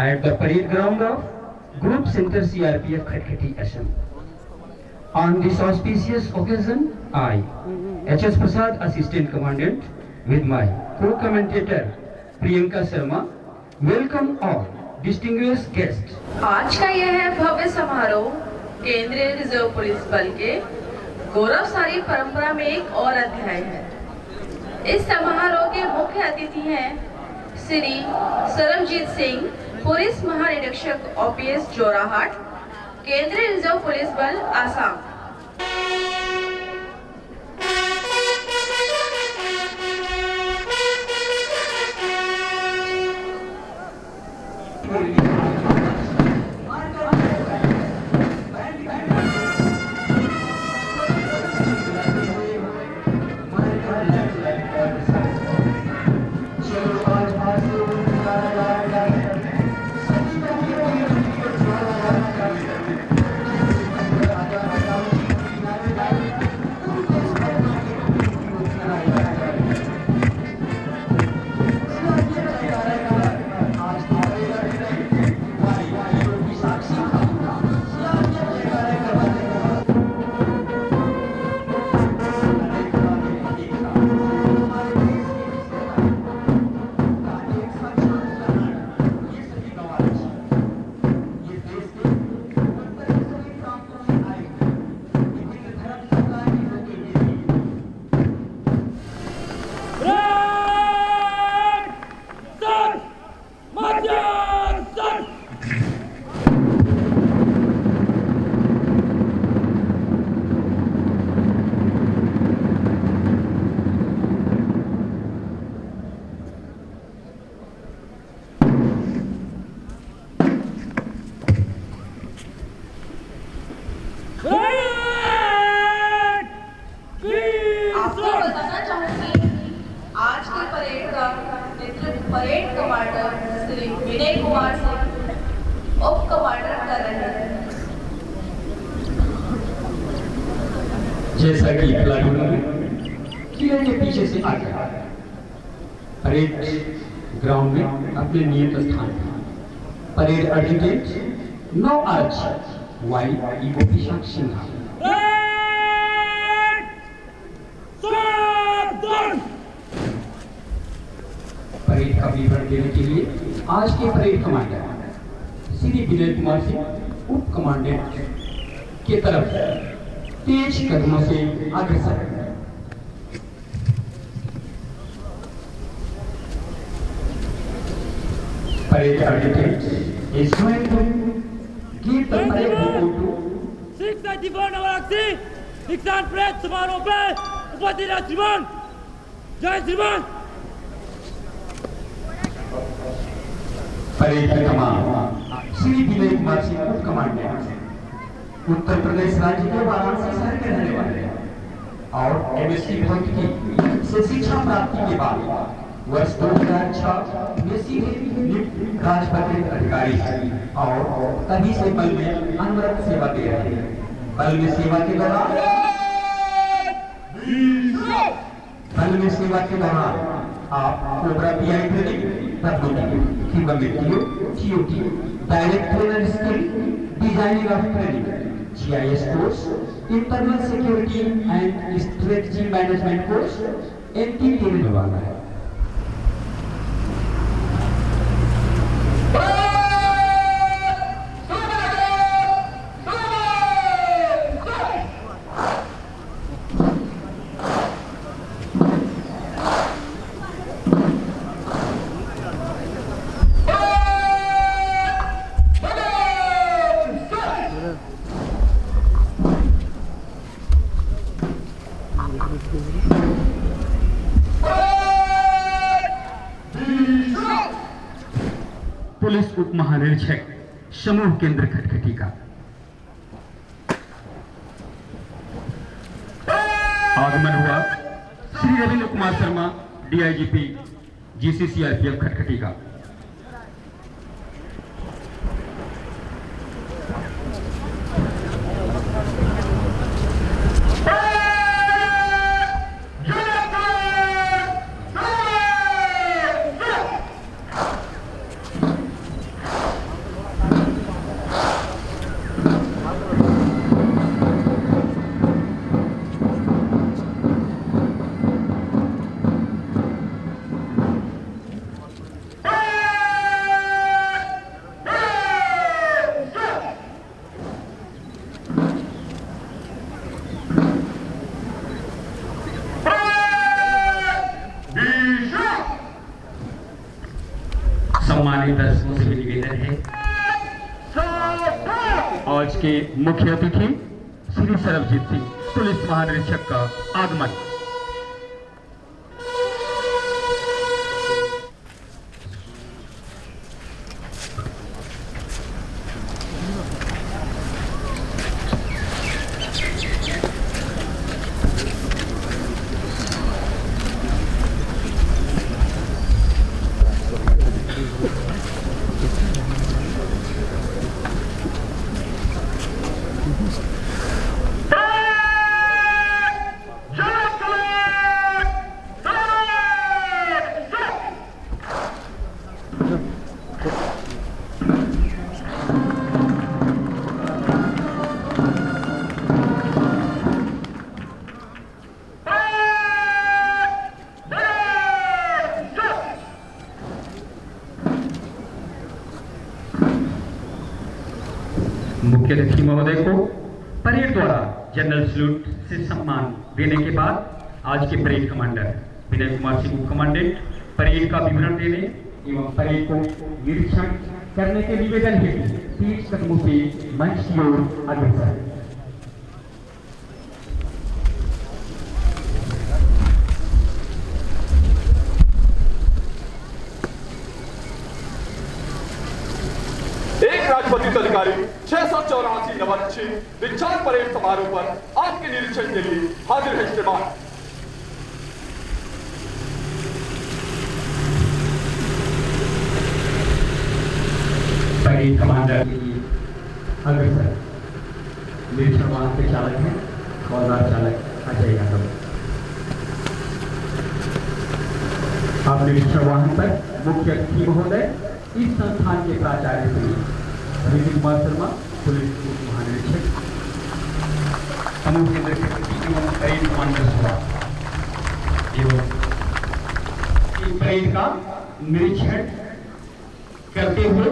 at the parade ground of Group Center CRPF Khatkhati Assam. On this auspicious occasion, I, H.S. Prasad, Assistant Commandant, with my co-commentator Priyanka Sharma, welcome all distinguished guests. आज का यह भव्य समारोह केंद्रीय reserve police बल के गौरवशाली परंपरा में एक और अध्याय है। इस समारोह के मुख्य अतिथि हैं श्री सरमजीत सिंह, पुलिस महानिरीक्षक OPS जोराहाट, केंद्रीय रिजर्व पुलिस बल आसाम। परेड कमांडर श्री विनय कुमार सिंह उप कमांडर कर रहे हैं। जैसा कि प्लाटून किले के पीछे से आगे परेड ग्राउंड में अपने नियत स्थान पर परेड एडजुटेंट 9 आर्च वाई ईगो विशाख सिन्हा। परेड का विवरण देने के लिए आज के परेड कमांडर श्री विनय कुमार सिंह उप कमांडेंट की तरफ तेज कदमों से अग्रसर। Parade adjutant is going to give the parade report to 694 नवराक्षी दीक्षांत परेड समारोह पे उपस्थित है श्रीमान। जय श्रीमान। परेड की कमान श्री विनय कुमार सिंह उप कमांडेंट उत्तर प्रदेश राज्य के वाराणसी शहर के रहने वाले हैं और MSc भौतिकी से शिक्षा प्राप्ति के बाद वर्ष 2006 में सीधे राजपत्रित अधिकारी हैं और तभी से बल में अनवरत सेवा दे रहे हैं। बल में सेवा के दौरान आप cobra PI training direct trainer skill designing of training GIS course internal security and strategy management course NTT में वाला है। पुलिस उप महानिरीक्षक समूह केंद्र खटखटी का आगमन हुआ। श्री रविंद्र कुमार शर्मा DIGP GCCRPF खटखटी का। सम्मानित दर्शकों से निवेदन है, आज के मुख्य अतिथि श्री सरबजीत सिंह पुलिस महानिरीक्षक का आगमन। मुख्य अतिथि महोदय को परेड द्वारा जनरल सैल्यूट से सम्मान देने के बाद आज के परेड कमांडर विनय कुमार सिंह उप कमांडेंट परेड का विवरण देने एवं परेड को निरीक्षण करने के निवेदन हेतु 30 कदमों से मंच की ओर अग्रसर। राजपत्रित अधिकारी 684 नवरक्षी दीक्षांत परेड समारोह पर आपके निरीक्षण के लिए हाजिर है श्रीमान। परेड कमांडर के लिए अग्रसर निरीक्षण वाहन के चालक हैं हवलदार चालक अजय यादव। अब निरीक्षण वाहन पर मुख्य अतिथि महोदय इस संस्थान के प्राचार्य श्री विनय कुमार शर्मा पुलिस उप महानिरीक्षक समूह केंद्र सेक्रेटरी एवं परेड कमांडर सभा एवं इस परेड का निरीक्षण करते हुए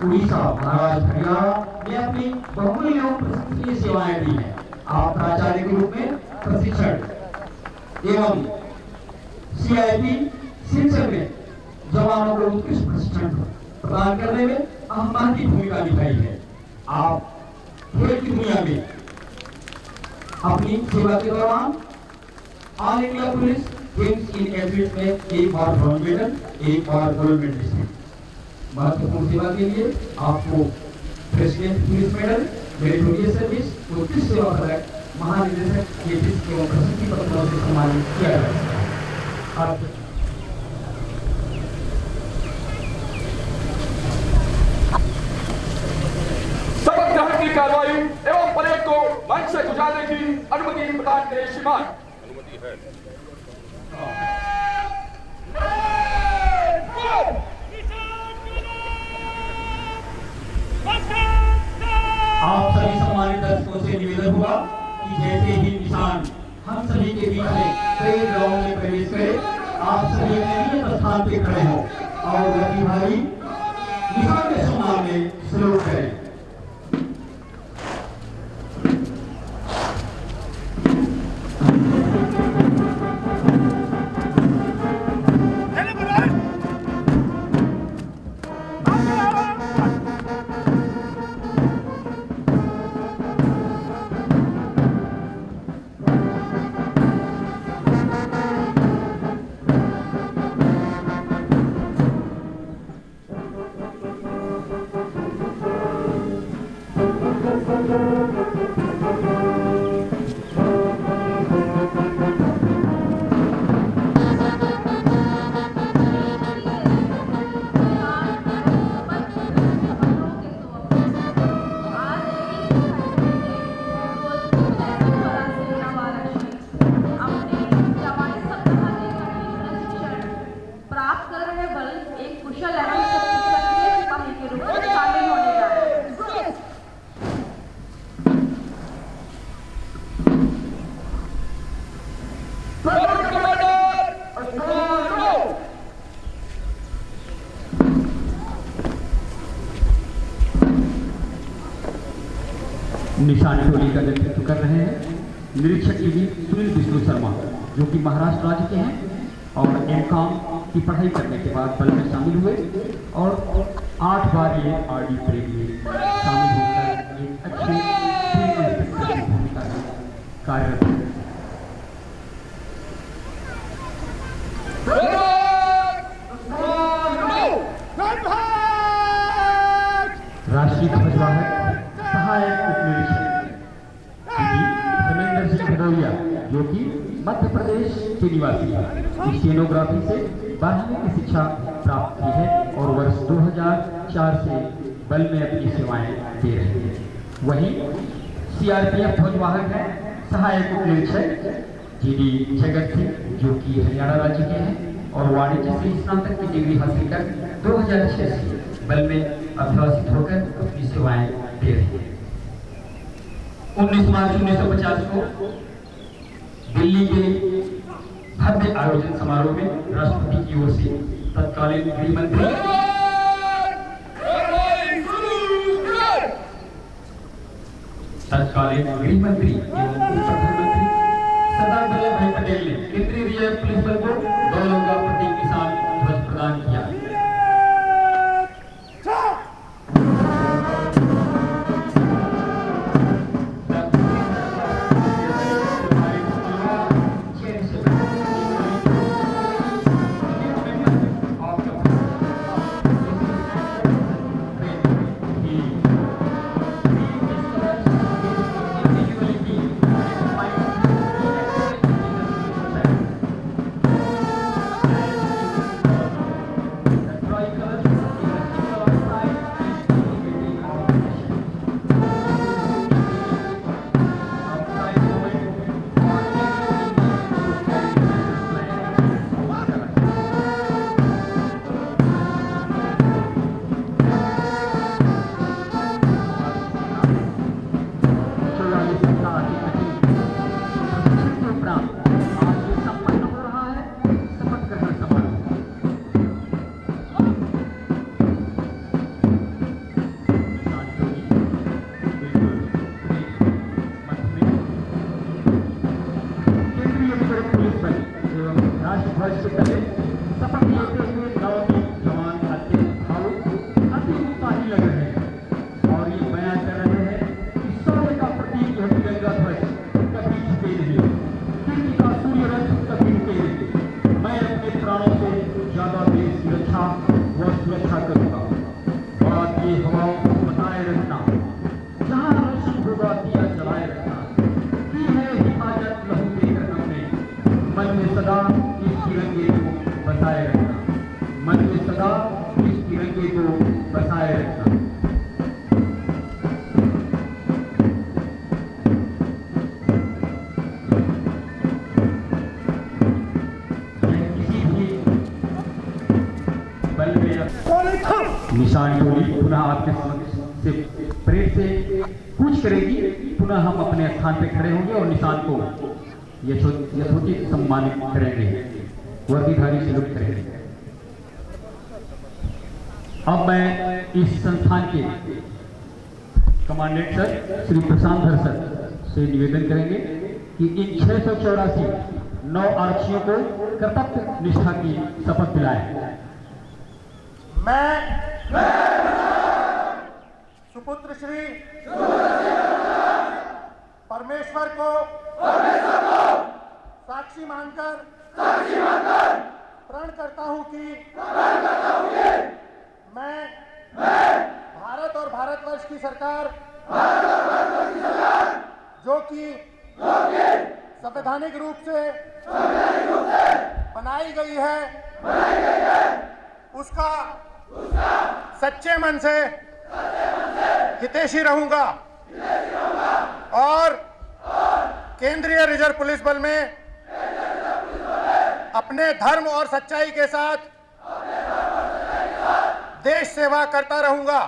उड़ीसा महाराष्ट्र हरियाणा में अपनी बहुमूल्य एवं प्रशंसनीय सेवाएं दी हैं। आप प्राचार्य के रूप में प्रशिक्षण एवं सीआईपी शिक्षण में जवानों को उत्कृष्ट प्रशिक्षण प्रदान करने में अहम भूमिका निभाई है। आप खेल की दुनिया में अपनी सेवा के दौरान ऑल इंडिया पुलिस गेम्स इन एथलीट में एक बार ब्रॉन्ज मेडल, एक बार गोल्ड मेडलिस्ट। महत्वपूर्ण सेवा के लिए आपको president police medal, meritorious service, उत्कृष्ट सेवा पदक, महानिदेशक के एवं प्रशस्ति पत्रों से सम्मानित किया जाएगा। शपथ ग्रहण की कार्रवाई एवं परेड को मंच से गुजारने की अनुमति प्रदान करें श्रीमान। अनुमति है। आप सभी सम्मानित दर्शकों से निवेदन हुआ कि जैसे ही निशान हम सभी के बीच में परेड ग्राउंड में प्रवेश करे, आप सभी नियत स्थान पे खड़े हों और गति भाई निशान के सम्मान में सलूट करें। हेलो निशान टोली का नेतृत्व कर रहे हैं निरीक्षक ईडी सुनील विष्णु शर्मा, जो कि महाराष्ट्र राज्य के हैं और एमकॉम की पढ़ाई करने के बाद बल में शामिल हुए और 8 बार ये आरडी परेड में शामिल होकर एक अच्छे फील्ड इंस्पेक्टर की भूमिका में कार्यरत हैं। राष्ट्रीय ध्वजवाहक सहायक उप निरीक्षक धर्मेंद्र सिंह भदौरिया, जो कि मध्य प्रदेश के निवासी है, स्टेनोग्राफी से 12वीं की शिक्षा प्राप्त की है और वर्ष 2004 से बल में अपनी सेवाएं दे रहे हैं। वहीं सीआरपीएफ ध्वजवाहक है सहायक उप निरीक्षक जीडी जगत सिंह, जो कि हरियाणा राज्य के हैं और वाणिज्य से स्नातक की डिग्री हासिल कर 2006 से बल में अभ्यासित होकर अपनी सेवाएं दे रहे हैं। 19 मार्च 1950 को दिल्ली के भव्य आयोजन समारोह में राष्ट्रपति की ओर से तत्कालीन गृह मंत्री एवं प्रधानमंत्री सरदार वल्लभ भाई पटेल ने केंद्रीय रिजर्व पुलिस बल को गौरव का प्रतीक के साथ ध्वज प्रदान किया। निशान टोली पुनः आपके से परेड से कूच करेगी। पुनः हम अपने स्थान पर खड़े होंगे और निशान को यथोचित सम्मानित करेंगे, वर्दीधारी सैल्यूट करेंगे। अब मैं इस संस्थान के कमांडेंट सर श्री प्रशांत धर सर से निवेदन करेंगे कि इन 684 9 आरक्षियों को कर्तव्य निष्ठा की शपथ दिलाएं। मैं सुपुत्र श्री परमेश्वर को साक्षी मानकर प्रण करता हूं कि मैं भारत और भारतवर्ष की सरकार जो कि संवैधानिक रूप से बनाई गई है उसका सच्चे मन से हितैषी रहूंगा और केंद्रीय रिजर्व पुलिस बल में अपने धर्म और सच्चाई के साथ देश सेवा करता रहूंगा।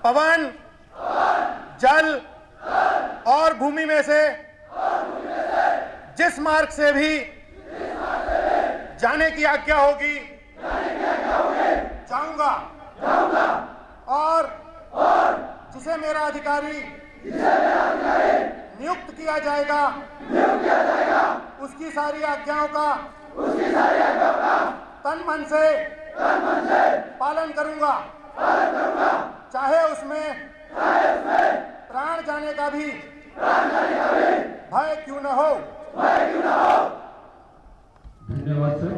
पवन, जल और भूमि में से जिस मार्ग से भी जाने की आज्ञा होगी जाऊंगा और जिसे मेरा अधिकारी नियुक्त किया जाएगा उसकी सारी आज्ञाओं का तन मन से पालन करूंगा, चाहे उसमें प्राण जाने का भी भय क्यों न हो। धन्यवाद सर।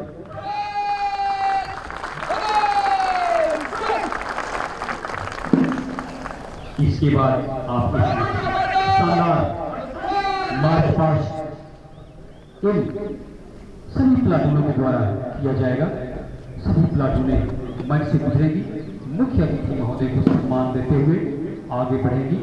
इसके बाद आपको शानदार मार्च पास्ट इन सभी प्लाटूनों के द्वारा किया जाएगा। सभी प्लाटूनें मंच से गुजरेगी, मुख्य अतिथि महोदय को सम्मान देते हुए आगे बढ़ेगी।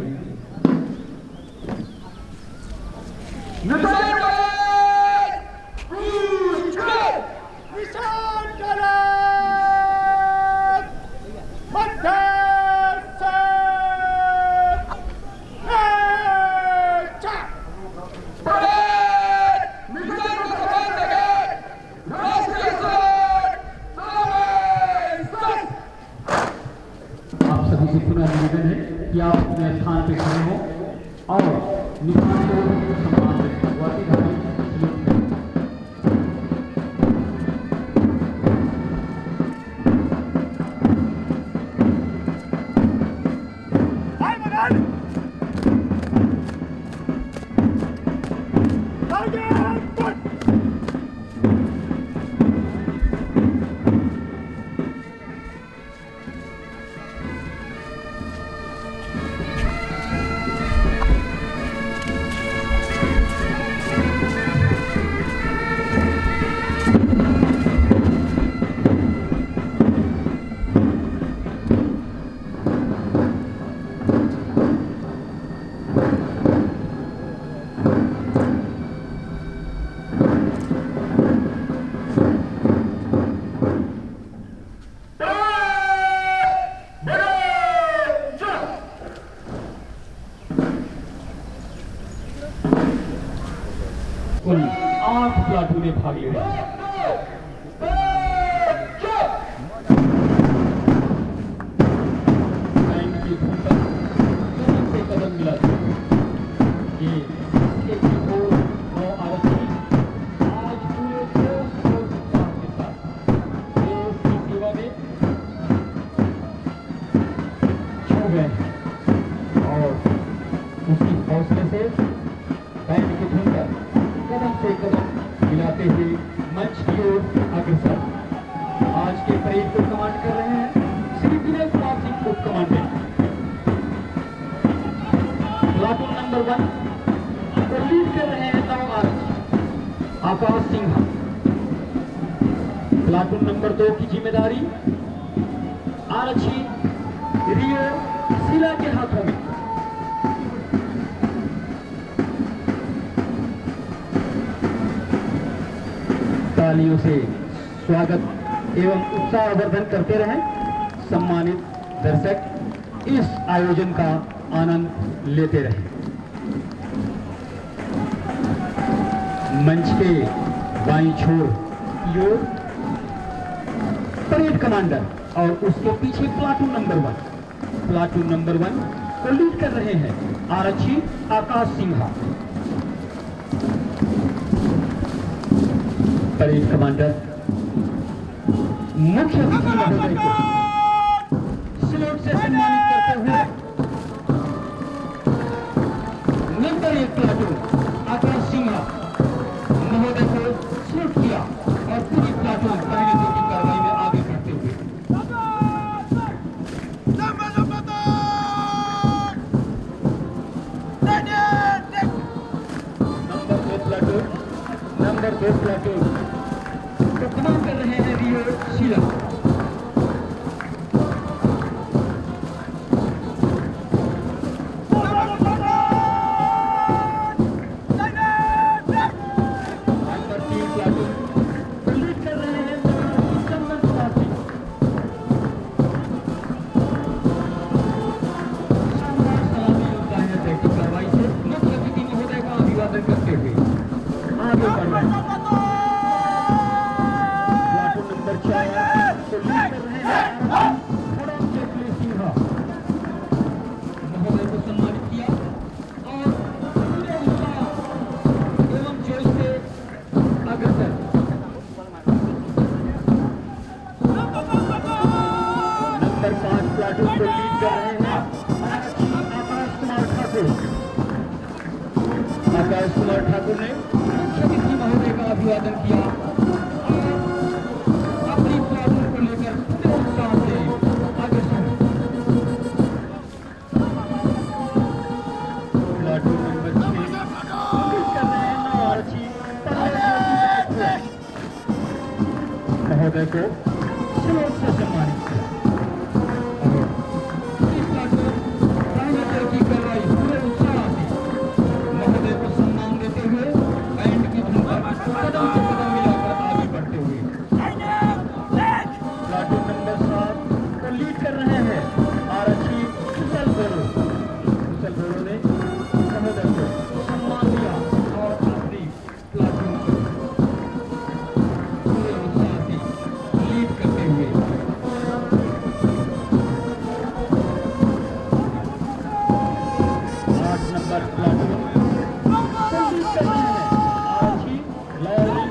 निवेदन है कि आप अपने स्थान पर खड़े हों और निशान को सम्मान दें। कुल 8 प्लाटूनें भाग ले रही हैं। कदम मिला ये आज पूरे के साथ देश की सेवा में छू गए और उसकी हौसले से बैंड के धुन पर कदम से कदम मिलाते हुए मंच की ओर अग्रसर। आज के परेड को कमांड कर रहे हैं श्री विनय कुमार सिंह उप कमांडेंट। प्लाटून नंबर 1 को लीड कर रहे हैं नव आकाश सिंह। प्लाटून नंबर 2 की जिम्मेदारी आरक्षी रियो शीला के हाथों में। तालियों से स्वागत एवं उत्साहवर्धन करते रहें। सम्मानित दर्शक इस आयोजन का आनंद लेते रहें। मंच के बाईं छोर की ओर परेड कमांडर और उसके पीछे प्लाटून नंबर 1 को लीड कर रहे हैं आरक्षी आकाश सिंहा। परेड कमांडर मुख्य अतिथि महोदय को सैल्यूट से सम्मानित करते हुए नंबर 1 प्लाटून आकाश सिंहा महोदय को सैल्यूट किया और पूरी प्लाटून पहले दो की कार्रवाई में आगे बढ़ते हुए नंबर 2 प्लाटून तो कमांड कर रहे हैं रियो शीला। नंबर 3 प्लाटून तो लीड कर रहे हैं चंदन कुमार सिंह। सलामी और दाहिने पैर की कार्रवाई से मुख्य अतिथि महोदय का अभिवादन करते हुए आगे बढ़ रहे हैं। प्लाटून नंबर 4 को अभिवादन किया और अपनी प्लाटून को लेकर पूरे उत्साह से आगे बढ़े। प्लाटून नंबर 6 कर रहे हैं नवारची महोदय को सलोट से सम्मानित किया। इस प्लाटून पहले तरह की कार्रवाई पूरे उत्साह से महोदय को सम्मान देते हुए बैंड की धुन पर कदम से कदम मिलाकर आगे बढ़ते हुए प्लाटून नंबर 7 को लीड कर रहे हैं आरक्षी कुशल गोरो। कुशल गोरो ने महोदय को सम्मान दिया और अपनी प्लाटून को पूरे उत्साह से लीड करते हुए 8 नंबर प्लाटून लीड कर रहे हैं आरक्षी लॉरी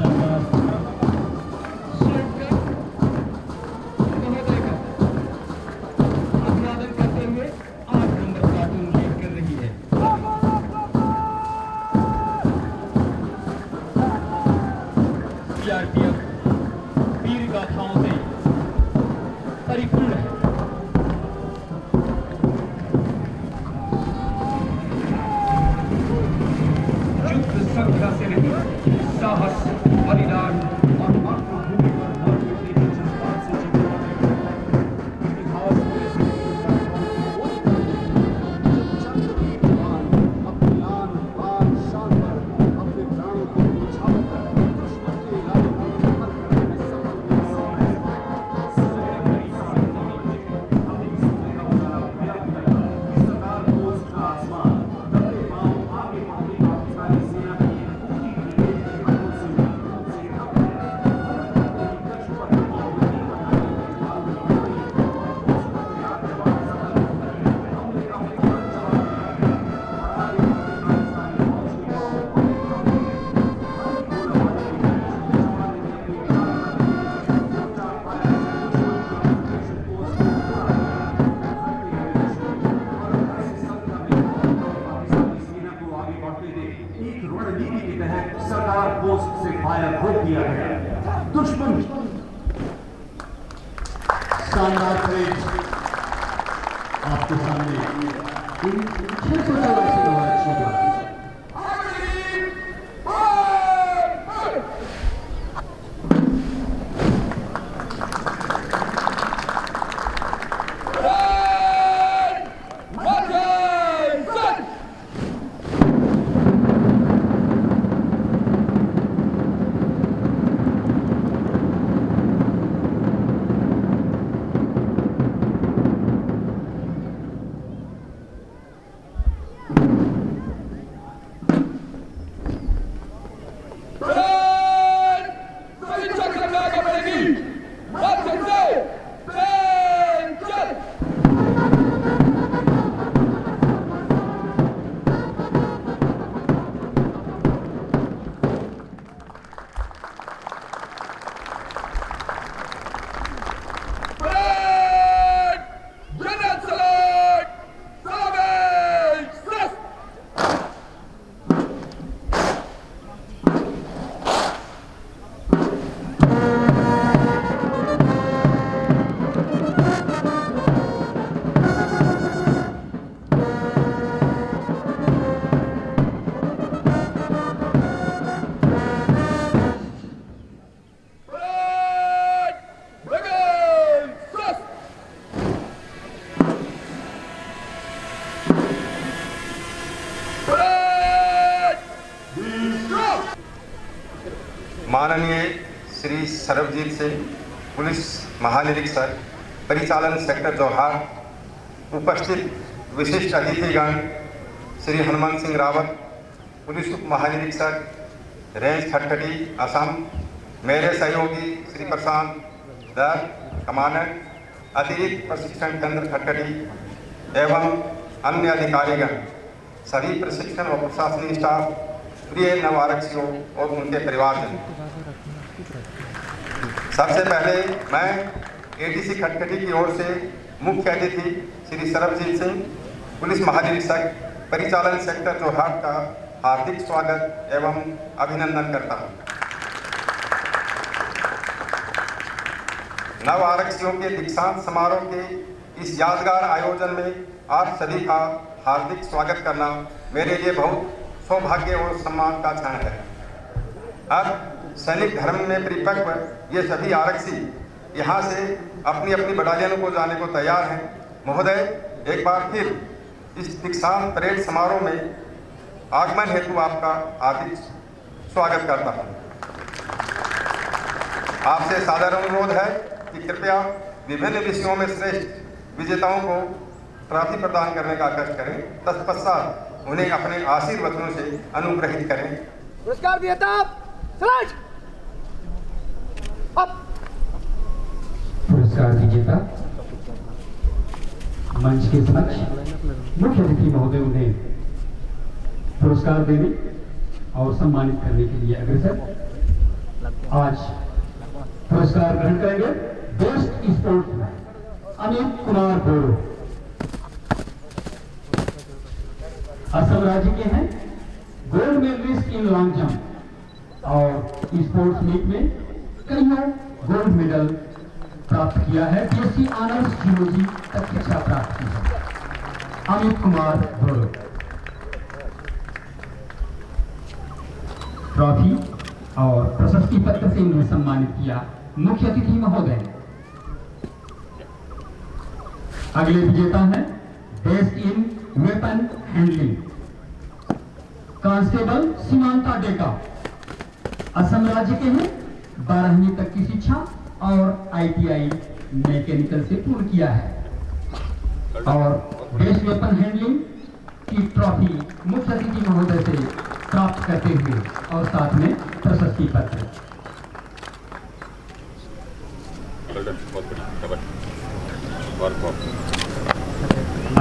सरदार शेखर महोदय का अभिवादन करते हुए 8 नंबर प्लाटून लीड कर रही है। सीआरपीएफ वीर गाथाओं से परिपूर्ण है। युद्ध संख्या से नहीं, साहस, बलिदान और मातृभूमि पर मर मिटने के जज्बात से जीते हैं। इतिहास में ऐसे चंद्र की भगवान अपने लान बान शान पर अपने प्राणों को न्यौछावर कर दुश्मन के इरादों को विफल करने में सफल हुए सरदार बोस का आसमान दबे पांव आगे बढ़ने का पाकिस्तानी सेना की पूरी हिम्मत से एक रणनीति के तहत सरदार पोस्ट से फायर रोक दिया गया। दुश्मन शानदार परेड आपके सामने 684 नवारची का माननीय श्री सरबजीत सिंह पुलिस महानिरीक्षक परिचालन सेक्टर जोहार, उपस्थित विशिष्ट अतिथिगण श्री हनुमान सिंह रावत पुलिस उप महानिरीक्षक रेंज खटखटी असम, मेरे सहयोगी श्री प्रशांत दर कमांडेंट अतिरिक्त प्रशिक्षण केंद्र खटखटी एवं अन्य अधिकारीगण, सभी प्रशिक्षण व प्रशासनिक स्टाफ, प्रिय नव आरक्षियों और उनके परिवारजन, सबसे पहले मैं एडीसी खटखटी की ओर से मुख्य अतिथि श्री सरबजीत सिंह पुलिस महानिरीक्षक परिचालन सेक्टर जोहार का हार्दिक स्वागत एवं अभिनंदन करता हूं। नव आरक्षियों के दीक्षांत समारोह के इस यादगार आयोजन में आप सभी का हार्दिक स्वागत करना मेरे लिए बहुत सौभाग्य और सम्मान का क्षण है। अब सैनिक धर्म में परिपक्व ये सभी आरक्षी यहाँ से अपनी अपनी बटालियनों को जाने को तैयार हैं। महोदय, एक बार फिर इस दीक्षांत परेड समारोह में आगमन हेतु आपका हार्दिक स्वागत करता हूँ। आपसे सादर अनुरोध है कि कृपया विभिन्न विषयों में श्रेष्ठ विजेताओं को ट्रॉफी प्रदान करने का कष्ट करें। तत्पश्चात उन्हें अपने आशीर्वचनों से अनुग्रहित करें। पुरस्कार विजेता पुरस्कार विजेता मंच के समक्ष मुख्य अतिथि महोदय उन्हें पुरस्कार देने और सम्मानित करने के लिए अग्रसर। आज पुरस्कार ग्रहण करेंगे बेस्ट स्पोर्ट्समैन अमित कुमार बोरो, असम राज्य के हैं। Gold medallist in long jump और स्पोर्ट्स मीट में कईयों गोल्ड मेडल प्राप्त किया है। बीएससी ऑनर्स जियोलॉजी तक शिक्षा प्राप्त की है। अमित कुमार बोरो ट्रॉफी और प्रशस्ति पत्र से इन्हें सम्मानित किया मुख्य अतिथि महोदय। अगले विजेता हैं best in weapon handling constable Seemanta Deka, Assam राज्य के हैं। 12वीं तक की शिक्षा और आईटीआई मैकेनिकल से पूर्ण किया है और बेस्ट वेपन हैंडलिंग की ट्रॉफी मुख्य अतिथि महोदय से प्राप्त करते हुए और साथ में प्रशस्ति पत्र।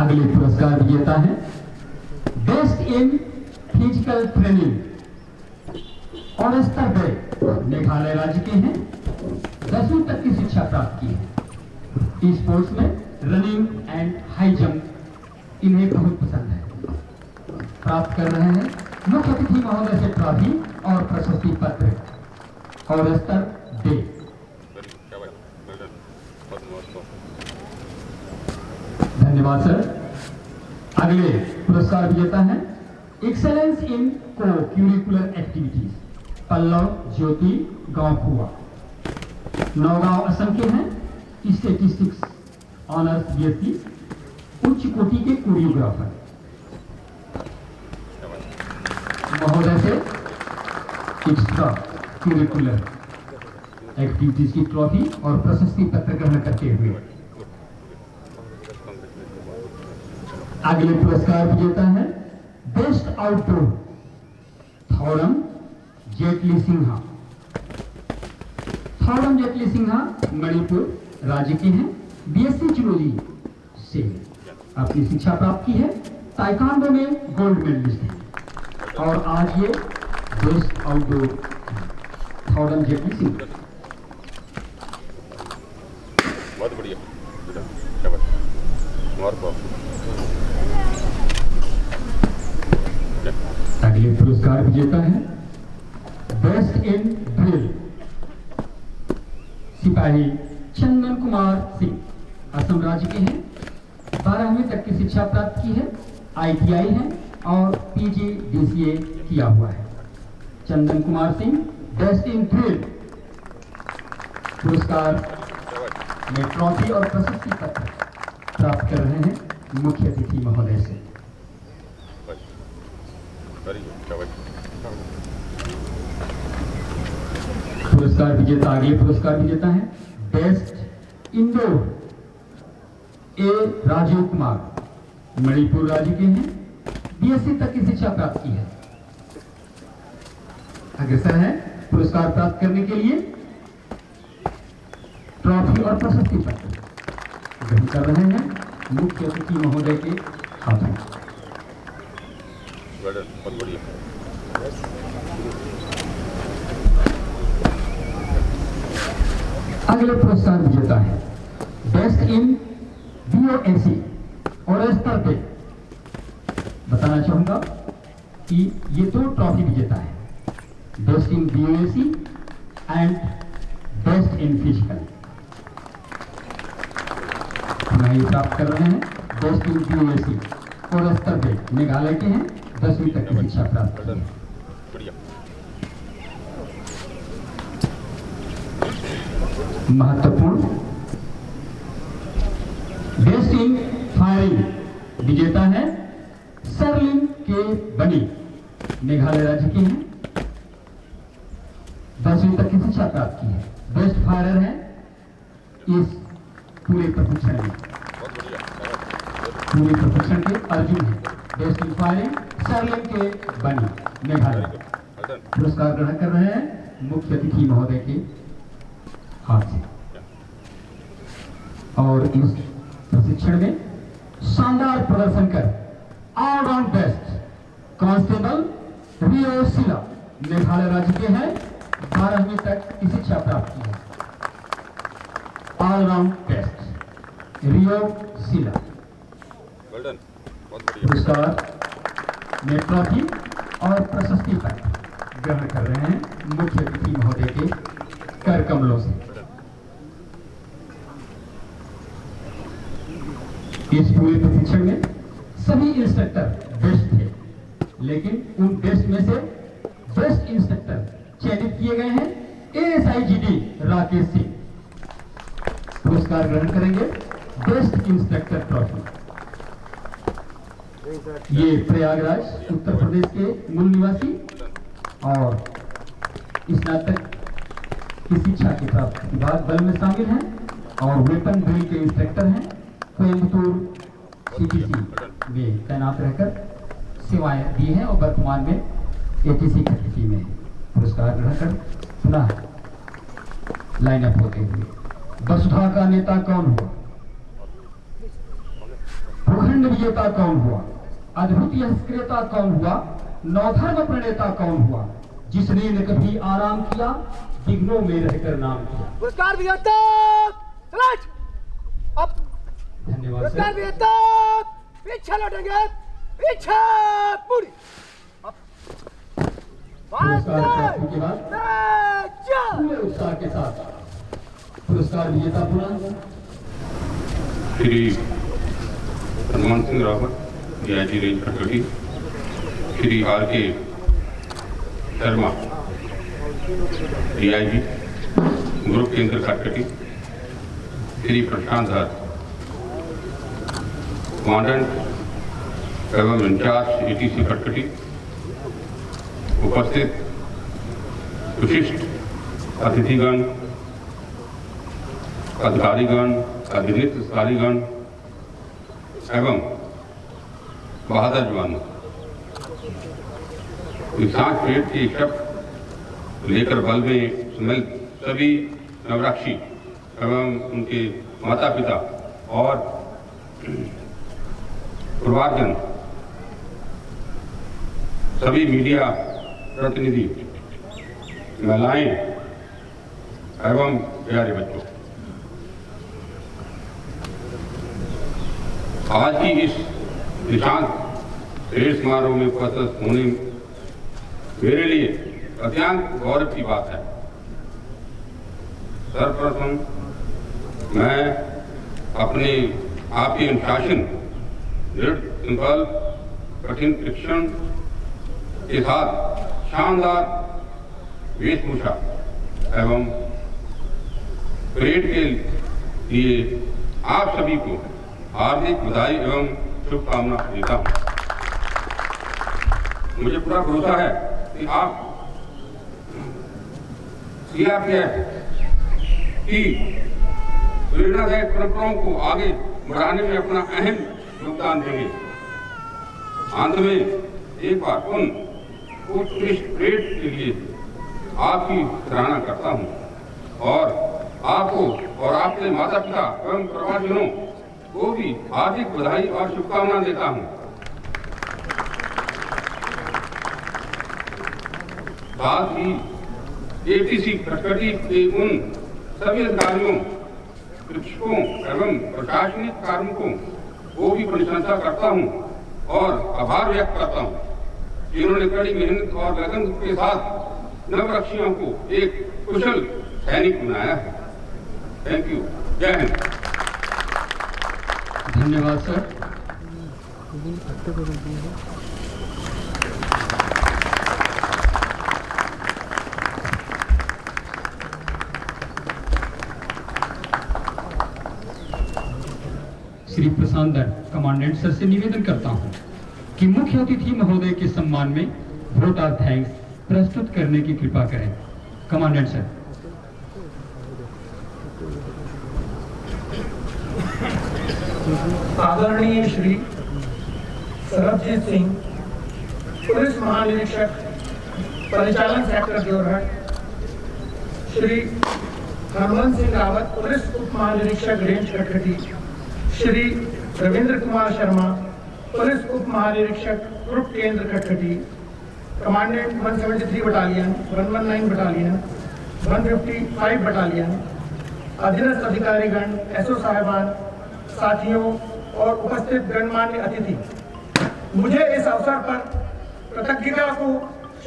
अगले पुरस्कार विजेता है बेस्ट इन फिजिकल ट्रेनिंग और स्तर पे मेघालय राज्य के हैं। 10वीं तक की शिक्षा प्राप्त की है। स्पोर्ट्स में रनिंग एंड हाई जंप इन्हें बहुत पसंद है। प्राप्त कर रहे हैं मुख्य अतिथि महोदय से ट्रॉफी और प्रशस्ति पत्र और स्तर दे। धन्यवाद सर। अगले पुरस्कार विजेता है एक्सेलेंस इन को क्यूरिकुलर एक्टिविटीज पल्लव ज्योति गांव कुआ, नौगांव असम के हैं। स्टेटिस्टिक्स ऑनर्स बीएससी उच्च कोटि के कोरियोग्राफर। महोदय से एक्स्ट्रा क्यूरिकुलर एक्टिविटीज की ट्रॉफी और प्रशस्ति पत्र ग्रहण करते हुए अगले पुरस्कार विजेता है बेस्ट आउटडोर थौरम जेटली सिन्हा। थौरम जेटली सिन्हा मणिपुर राज्य के हैं। बीएससी जियोलॉजी से अपनी शिक्षा प्राप्त की है। ताइक्वांडो में गोल्ड मेडलिस्ट हैं और आज ये बेस्ट आउटडोर थौरम जेटली सिन्हा। बहुत बढ़िया, शाबाश। अगले पुरस्कार विजेता है बेस्ट इन ड्रिल सिपाही चंदन कुमार सिंह, असम राज्य के हैं। 12वीं तक की शिक्षा प्राप्त की है। आईटीआई है और पीजीडीसीए किया हुआ है। Chandan Kumar Singh best in drill पुरस्कार में ट्रॉफी और प्रशस्ति पत्र प्राप्त कर रहे हैं मुख्य अतिथि महोदय से। पुरस्कार विजेता अगले पुरस्कार विजेता है बेस्ट इंडोर ए राजीव कुमार, मणिपुर राज्य के हैं। बीएससी तक की शिक्षा प्राप्त की है। अग्रसर है पुरस्कार प्राप्त करने के लिए ट्रॉफी और प्रशस्ति पत्र ग्रहण कर रहे हैं मुख्य अतिथि महोदय के हाथों। अगले पुरस्कार विजेता है बेस्ट इन बीओएसी और स्तर पे बताना चाहूंगा कि ये 2 ट्रॉफी विजेता है, best in BOAC and best in physical. हम ये प्राप्त कर रहे हैं बेस्ट इन BOAC और स्तर पे मेघालय के हैं, 10वीं तक की शिक्षा प्राप्त की है। बढ़िया। महत्वपूर्ण बेस्ट इन फायरिंग विजेता है सरलिन के बनी, मेघालय राज्य के हैं, 10वीं तक की शिक्षा प्राप्त की है। बेस्ट फायरर है इस पूरे प्रशिक्षण में, पूरे प्रशिक्षण के अर्जुन है। बेस्ट इन फायरिंग सरलिन के बनी, मेघालय। पुरस्कार ग्रहण कर रहे हैं मुख्य अतिथि महोदय के हाथ से। और इस प्रशिक्षण में शानदार प्रदर्शन कर ऑलराउंड बेस्ट कांस्टेबल रियो सिला, मेघालय राज्य के हैं, 12वीं तक की शिक्षा प्राप्त की है। ऑलराउंड बेस्ट रियो सिला। पुरस्कार में ट्रॉफी और प्रशस्ति पत्र ग्रहण कर रहे हैं मुख्य अतिथि महोदय के कर कमलों से। इस पूरे प्रशिक्षण में सभी इंस्ट्रक्टर बेस्ट थे, लेकिन उन बेस्ट में से बेस्ट इंस्ट्रक्टर चयनित किए गए हैं ASIGD राकेश सिंह। पुरस्कार ग्रहण करेंगे बेस्ट इंस्ट्रक्टर ट्रॉफी। ये प्रयागराज उत्तर प्रदेश के मूल निवासी और स्नातक की शिक्षा की प्राप्ति के बाद बल में शामिल हैं और वेपन ड्रिल के इंस्ट्रक्टर हैं। कोयम्बतूर CTC में तैनात रहकर सेवाएं दी हैं और वर्तमान में ATC KTC में। पुरस्कार ग्रहण कर पुनः लाइनअप होते हुए वसुधा का नेता कौन हुआ, भूखंड विजेता कौन हुआ, अद्वितीय सक्रियता कौन हुआ, नवधर्म प्रणेता कौन हुआ, जिसने न कभी आराम किया, विघ्नों में रहकर नाम किया। पुरस्कार विजेता अब धन्यवाद पुरस्कार सर। विजेता पीछे लौटेंगे, पीछे पूरी पुरस्कार प्राप्ति के बाद पूरे उत्साह के साथ पुरस्कार विजेता पुनः श्री हनुमान सिंह रावत DIG रेंज कटकटी, Shri RK Sharma DIG group केंद्र कटकटी, श्री प्रशांत धर कमांडेंट एवं इंचार्ज ATC कटकटी, उपस्थित विशिष्ट अतिथिगण, अधिकारीगण, अभिनीत अधिकारीगण एवं बहादुर जवानों, सांस पेट की शब्द लेकर बल में सम्मिलित सभी नवरक्षी एवं उनके माता पिता और परिवारजन, सभी मीडिया प्रतिनिधि, महिलाएं एवं प्यारे बच्चों, आज की इस निशांत परेड समारोह में उपस्थित होने मेरे लिए अत्यंत गौरव की बात है। सर्वप्रथम मैं अपने आपके अनुशासन, दृढ़ संकल्प, कठिन प्रशिक्षण के साथ शानदार वेशभूषा एवं परेड के लिए आप सभी को हार्दिक बधाई एवं शुभकामना देता हूं। मुझे पूरा भरोसा है कि आप CRPF की प्रेरणादायक परंपराओं को आगे बढ़ाने में अपना अहम योगदान देंगे। अंत में एक बार उन उत्कृष्ट परेड के लिए आपकी सराहना करता हूं और आपको और आपके माता पिता एवं परिवारजनों को भी हार्दिक बधाई और शुभकामना देता हूं। साथ ही ATC कटकटी के उन सभी अधिकारियों, शिक्षकों एवं प्रशासनिक कार्मिकों को भी प्रशंसा करता हूं और आभार व्यक्त करता हूं जिन्होंने कड़ी मेहनत और लगन के साथ नवरक्षियों को एक कुशल सैनिक बनाया है। Thank you. जय हिंद। धन्यवाद सर। श्री प्रशांत कमांडेंट सर से निवेदन करता हूं कि मुख्य अतिथि महोदय के सम्मान में वोट ऑफ थैंक्स प्रस्तुत करने की कृपा करें। Commandant sir. आदरणीय श्री सरबजीत सिंह, पुलिस महानिरीक्षक परिचालन सेक्टर जोरहट, श्री हनुमंत सिंह रावत, पुलिस उप महानिरीक्षक रेंज कटघटी, श्री रविंद्र कुमार शर्मा, पुलिस उप महानिरीक्षक ग्रुप केंद्र कटघटी, कमांडेंट 173 बटालियन, 119 बटालियन, 155 बटालियन, अधीनस्थ अधिकारीगण, एसओ साहिबान, साथियों और उपस्थित गणमान्य अतिथि, मुझे इस अवसर पर कृतज्ञता को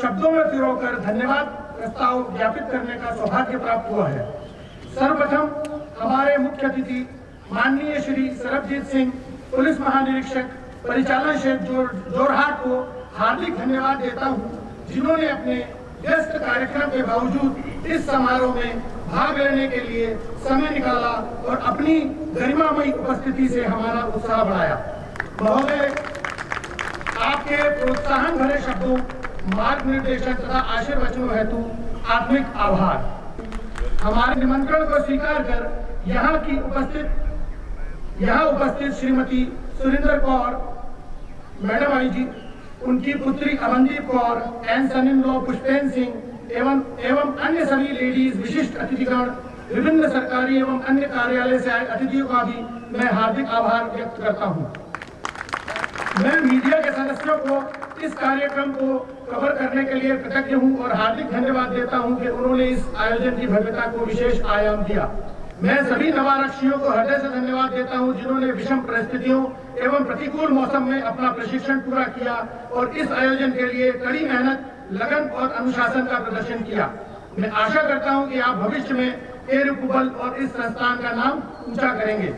शब्दों में पिरोकर धन्यवाद प्रस्ताव ज्ञापित करने का सौभाग्य प्राप्त हुआ है। सर्वप्रथम हमारे मुख्य अतिथि माननीय श्री सरबजीत सिंह, पुलिस महानिरीक्षक परिचालन क्षेत्र जोरहाट को हार्दिक धन्यवाद देता हूं, जिन्होंने अपने व्यस्त कार्यक्रम के बावजूद इस समारोह में भाग लेने के लिए समय निकाला और अपनी गरिमामयी उपस्थिति से हमारा उत्साह बढ़ाया। महोदय, आपके प्रोत्साहन भरे शब्दों, मार्ग निर्देशन तथा आशीर्वचनों हेतु आत्मिक आभार। हमारे निमंत्रण को स्वीकार कर यहाँ उपस्थित Shrimati Surendra Kaur madam I G, उनकी पुत्री Amandeep Kaur and son in law Pushpen Singh एवं अन्य सभी लेडीज, विशिष्ट अतिथिगण, विभिन्न सरकारी एवं अन्य कार्यालय से आए अतिथियों का भी मैं हार्दिक आभार व्यक्त करता हूं। मैं मीडिया के सदस्यों को इस कार्यक्रम को कवर करने के लिए कृतज्ञ हूं और हार्दिक धन्यवाद देता हूं कि उन्होंने इस आयोजन की भव्यता को विशेष आयाम दिया। मैं सभी नवारक्षियों को हृदय से धन्यवाद देता हूं, जिन्होंने विषम परिस्थितियों एवं प्रतिकूल मौसम में अपना प्रशिक्षण पूरा किया और इस आयोजन के लिए कड़ी मेहनत, लगन और अनुशासन का प्रदर्शन किया। मैं आशा करता हूं कि आप भविष्य में एयर कुबल और इस संस्थान का नाम ऊंचा करेंगे।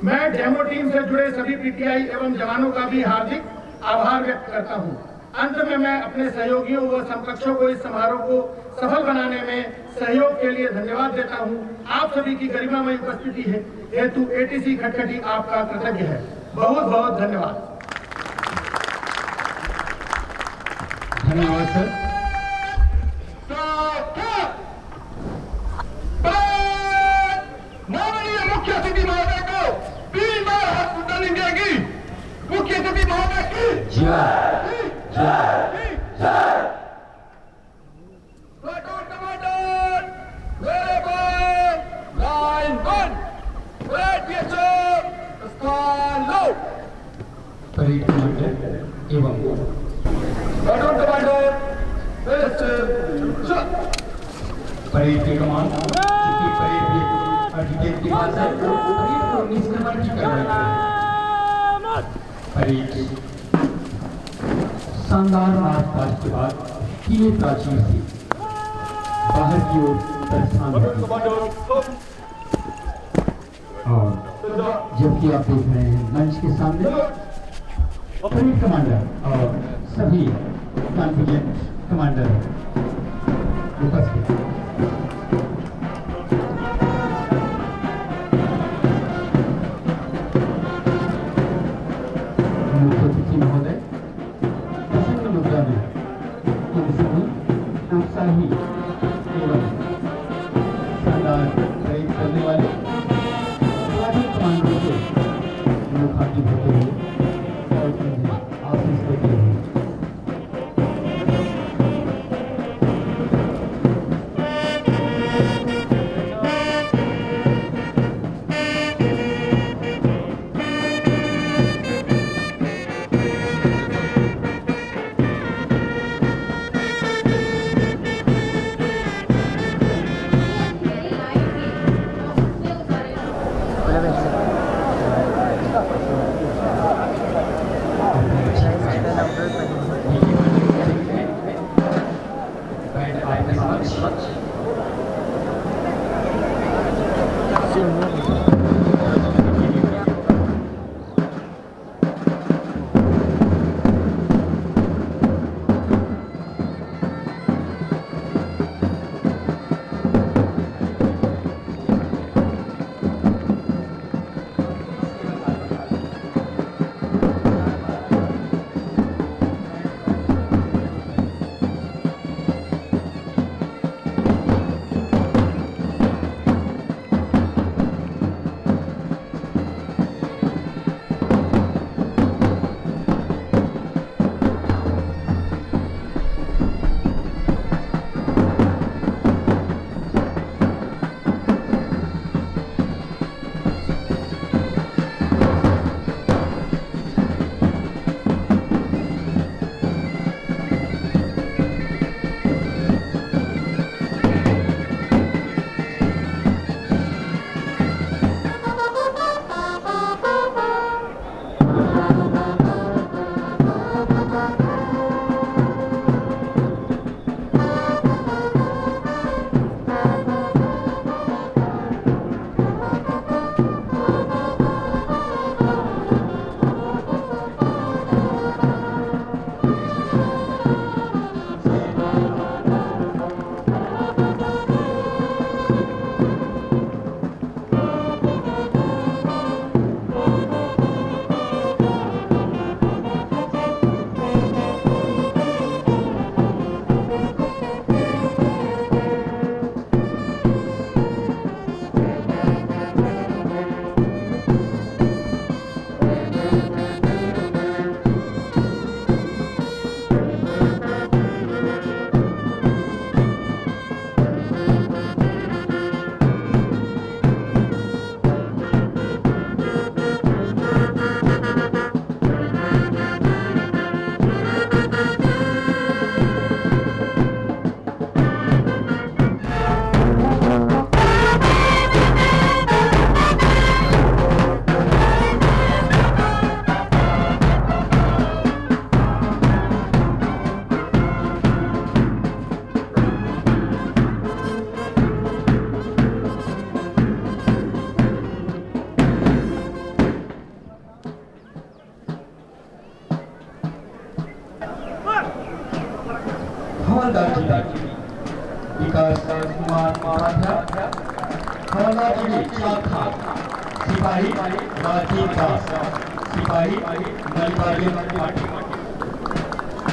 मैं डेमो टीम से जुड़े सभी पीटीआई एवं जवानों का भी हार्दिक आभार व्यक्त करता हूं। अंत में मैं अपने सहयोगियों व समकक्षों को इस समारोह को सफल बनाने में सहयोग के लिए धन्यवाद देता हूं। आप सभी की गरिमामयी उपस्थिति हेतु एटीसी खटखटी आपका कृतज्ञ है। बहुत बहुत धन्यवाद। धन्यवाद सर। माननीय मुख्य अतिथि महोदय को 3 बार हाथ उठाने देगी। मुख्य अतिथि महोदय की जय जय जय। प्लाटून कमांडर मेरे को लाइन 1 रेड पीएचओ स्थान लो। परेड कमांडर एवं प्लाटून कमांडर परेड के कमान परेड के बाद परेड को निष्क्रमण की कार्रवाई करें। परेड शानदार मार्चपास्ट के बाद किले प्राचीर से बाहर की ओर प्रस्थान और जबकि आप देख रहे हैं मंच के सामने परेड कमांडर और सभी कॉन्फिडेंट कमांडर उपस्थित। मुख्य अतिथि महोदय प्रसन्न मुद्रा में तुम सभी उत्साही एवं शानदार परेड करने वाले प्लाटून कमांडरों को मुखातिब होते हुए और उन्हें आशीष देते हुए बैंड आपके समक्ष हवलदार जी विकास कुमार उपाध्याय, हवलदार जी चाँद खान, सिपाही राजीव दास, सिपाही मल्लिकार्जुन पाटिल,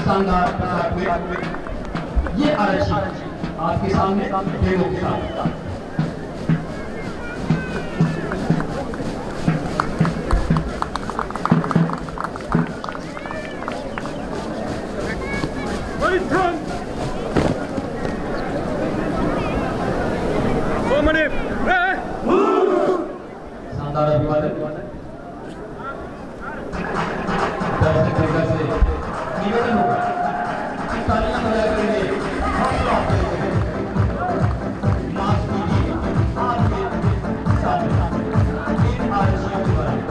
शानदार पोशाक में ये आरक्षी आपके सामने डेमो के साथ शानदार अभिवादन दर्शक वर्ग से निवेदन होगा कि तालियां बजाकर हौसला अफजाई करें। माफ कीजिए आपके सामने इन आरक्षियों के बारे में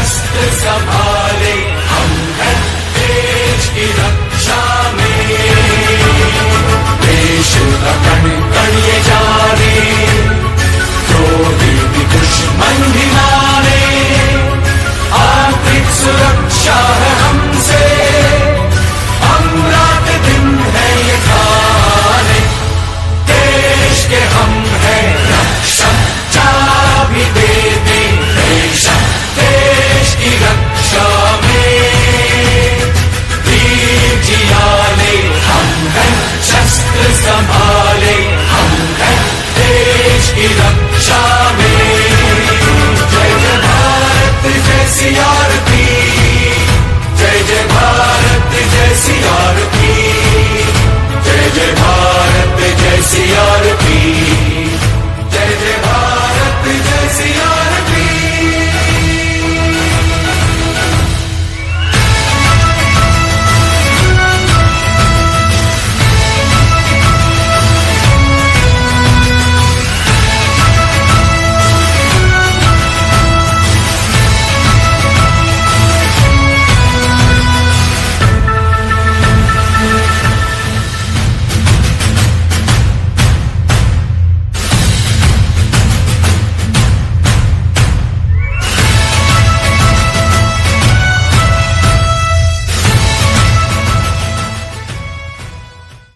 शस्त्र संभाले हम हैं देश की रक्षा में। देश का कण कण ये जाने, क्रोधी भी दुश्मन भी ना